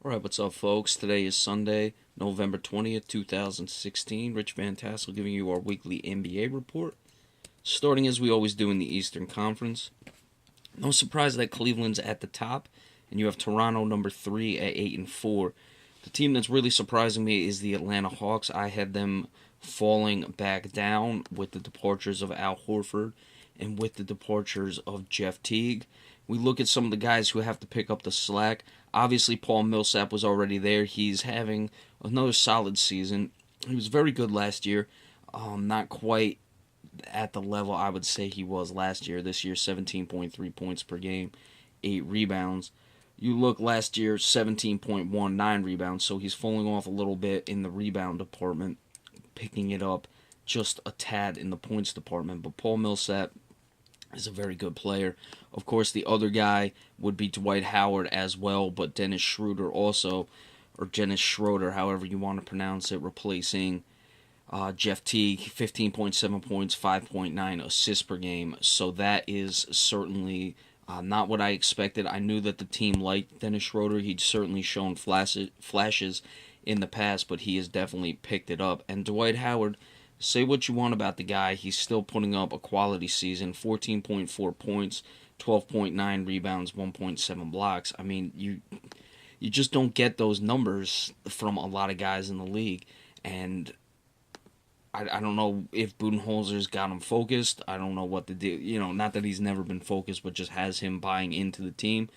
Alright, what's up, folks? Today is Sunday, November 20th, 2016. Rich Van Tassel giving you our weekly NBA report. Starting as we always do in the Eastern Conference. No surprise that Cleveland's at the top, and you have Toronto number 3 at 8-4. The team that's really surprising me is the Atlanta Hawks. I had them falling back down with the departures of Al Horford and with the departures of Jeff Teague. We look at some of the guys who have to pick up the slack. Obviously, Paul Millsap was already there. He's having another solid season. He was very good last year. Not quite at the level I would say he was last year. This year, 17.3 points per game, 8 rebounds. You look last year, 17.19 rebounds, so he's falling off a little bit in the rebound department, picking it up just a tad in the points department. But Paul Millsap is a very good player. Of course, the other guy would be Dwight Howard as well, but Dennis Schroeder also, or Dennis Schroeder, however you want to pronounce it, replacing Jeff Teague, 15.7 points, 5.9 assists per game. So that is certainly not what I expected. I knew that the team liked Dennis Schroeder. He'd certainly shown flashes in the past, but he has definitely picked it up. And Dwight Howard, say what you want about the guy, he's still putting up a quality season, 14.4 points, 12.9 rebounds, 1.7 blocks. I mean, you just don't get those numbers from a lot of guys in the league. And I don't know if Budenholzer's got him focused. I don't know what to do. Not that he's never been focused, but just has him buying into the team.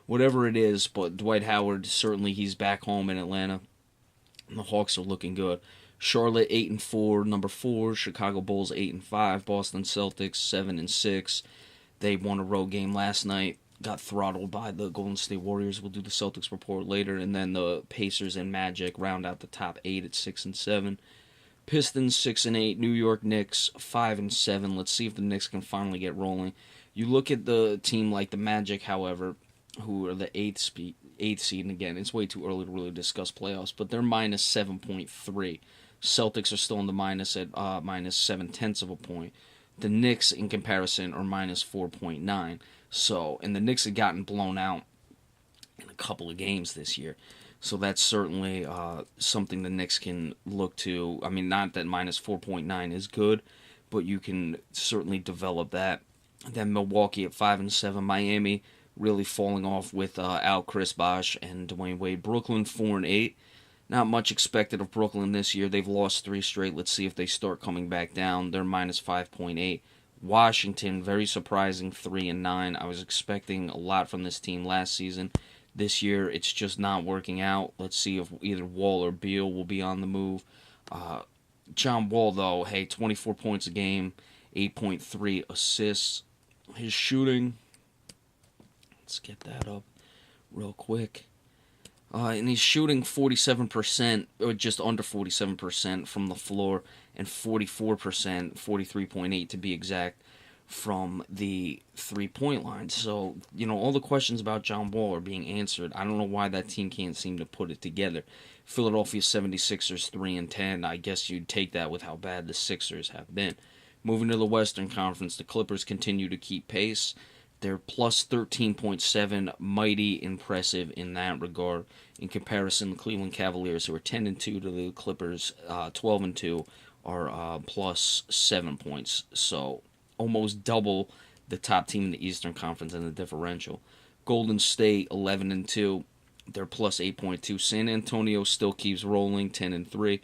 Whatever it is, but Dwight Howard, certainly he's back home in Atlanta. And the Hawks are looking good. Charlotte 8-4, number 4. Chicago Bulls 8-5. Boston Celtics 7-6. They won a road game last night. Got throttled by the Golden State Warriors. We'll do the Celtics report later, and then the Pacers and Magic round out the top 8 at 6-7. Pistons 6-8. New York Knicks 5-7. Let's see if the Knicks can finally get rolling. You look at the team like the Magic, however, who are the eighth seed, and again, it's way too early to really discuss playoffs, but they're minus 7.3. Celtics are still in the minus at minus 0.7 of a point. The Knicks, in comparison, are minus 4.9. So, and the Knicks have gotten blown out in a couple of games this year. So that's certainly something the Knicks can look to. I mean, not that minus 4.9 is good, but you can certainly develop that. Then Milwaukee at 5-7. Miami really falling off with Al Bosh and Dwayne Wade. Brooklyn 4-8. Not much expected of Brooklyn this year. They've lost 3 straight. Let's see if they start coming back down. They're minus 5.8. Washington, very surprising, 3-9. I was expecting a lot from this team last season. This year, it's just not working out. Let's see if either Wall or Beal will be on the move. John Wall, though, hey, 24 points a game, 8.3 assists. His shooting, let's get that up real quick. And he's shooting 47%, or just under 47% from the floor, and 44%, 43.8 to be exact, from the three-point line. So, all the questions about John Wall are being answered. I don't know why that team can't seem to put it together. Philadelphia 76ers 3-10. I guess you'd take that with how bad the Sixers have been. Moving to the Western Conference, the Clippers continue to keep pace. They're plus 13.7, mighty impressive in that regard. In comparison, the Cleveland Cavaliers, who are 10-2 to the Clippers, 12-2, are plus 7 points. So almost double the top team in the Eastern Conference in the differential. Golden State 11-2, they're plus 8.2. San Antonio still keeps rolling, 10-3.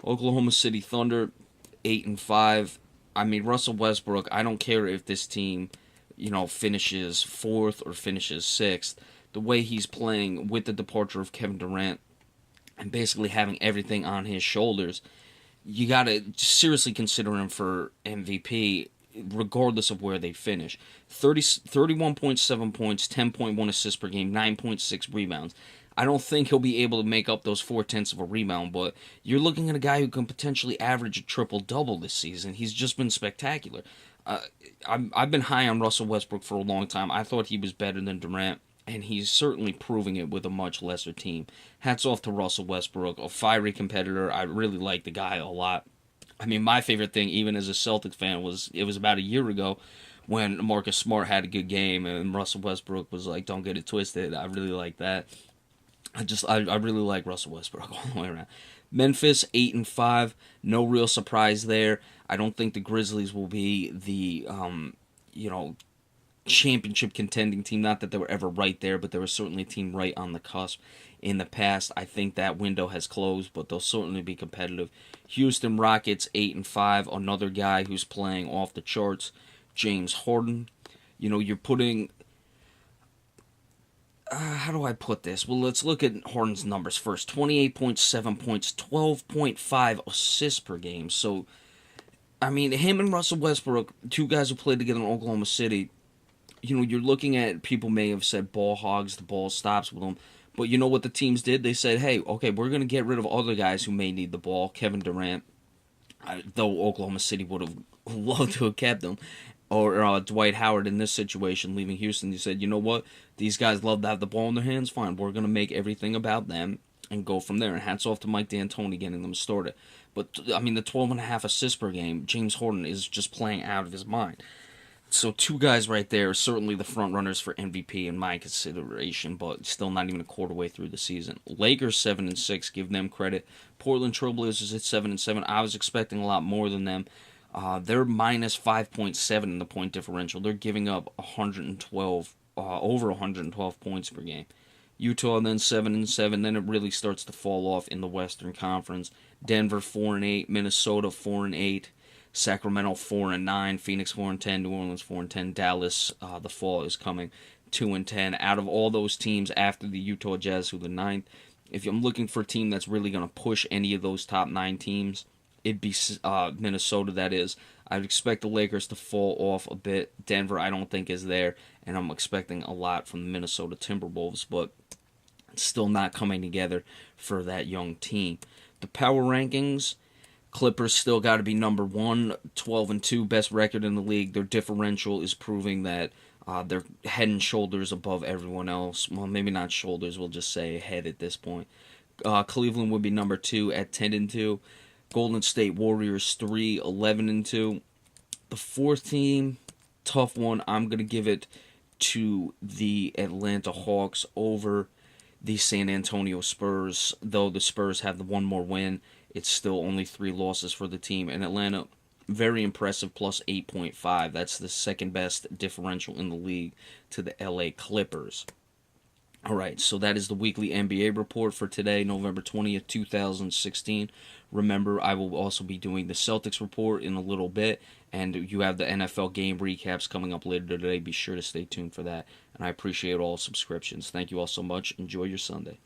Oklahoma City Thunder 8-5. I mean, Russell Westbrook, I don't care if this team finishes 4th or finishes 6th. The way he's playing with the departure of Kevin Durant and basically having everything on his shoulders, you got to seriously consider him for MVP regardless of where they finish. 31.7 points, 10.1 assists per game, 9.6 rebounds. I don't think he'll be able to make up those 0.4 of a rebound, but you're looking at a guy who can potentially average a triple-double this season. He's just been spectacular. I've been high on Russell Westbrook for a long time. I thought he was better than Durant, and he's certainly proving it with a much lesser team. Hats off to Russell Westbrook, a fiery competitor. I really like the guy a lot. I mean, my favorite thing, even as a Celtics fan, was about a year ago when Marcus Smart had a good game and Russell Westbrook was like, don't get it twisted. I really like that. I really like Russell Westbrook all the way around. Memphis 8-5, no real surprise there. I don't think the Grizzlies will be the you know championship contending team. Not that they were ever right there, but they were certainly a team right on the cusp in the past. I think that window has closed, but they'll certainly be competitive. Houston Rockets 8-5, another guy who's playing off the charts, James Harden. You're putting how do I put this? Well, let's look at Harden's numbers first. 28.7 points, 12.5 assists per game. So, I mean, him and Russell Westbrook, two guys who played together in Oklahoma City, you're looking at, people may have said ball hogs, the ball stops with them. But you know what the teams did? They said, hey, okay, we're going to get rid of other guys who may need the ball. Kevin Durant, though Oklahoma City would have loved to have kept him, or Dwight Howard in this situation, leaving Houston. He said, you know what? These guys love to have the ball in their hands. Fine, we're going to make everything about them and go from there. And hats off to Mike D'Antoni getting them started. But, I mean, the 12.5 assists per game, James Harden is just playing out of his mind. So two guys right there are certainly the front runners for MVP in my consideration, but still not even a quarter way through the season. Lakers 7-6, give them credit. Portland Trailblazers at 7-7. I was expecting a lot more than them. They're minus 5.7 in the point differential. They're giving up 112, over 112 points per game. Utah then 7-7. Then it really starts to fall off in the Western Conference. Denver 4-8, Minnesota 4-8, Sacramento 4-9, Phoenix 4-10, New Orleans 4-10, Dallas. The fall is coming 2-10. Out of all those teams, after the Utah Jazz, who are the ninth, if I'm looking for a team that's really going to push any of those top 9 teams, it'd be Minnesota, that is. I'd expect the Lakers to fall off a bit. Denver, I don't think, is there, and I'm expecting a lot from the Minnesota Timberwolves, but it's still not coming together for that young team. The power rankings, Clippers still got to be number 1, 12-2, best record in the league. Their differential is proving that they're head and shoulders above everyone else. Well, maybe not shoulders, we'll just say head at this point. Cleveland would be number 2 at 10-2. Golden State Warriors 3, 11-2. The fourth team, tough one. I'm going to give it to the Atlanta Hawks over the San Antonio Spurs. Though the Spurs have the one more win, it's still only 3 losses for the team. And Atlanta, very impressive, plus 8.5. That's the second best differential in the league to the LA Clippers. All right, so that is the weekly NBA report for today, November 20th, 2016. Remember, I will also be doing the Celtics report in a little bit, and you have the NFL game recaps coming up later today. Be sure to stay tuned for that, and I appreciate all subscriptions. Thank you all so much. Enjoy your Sunday.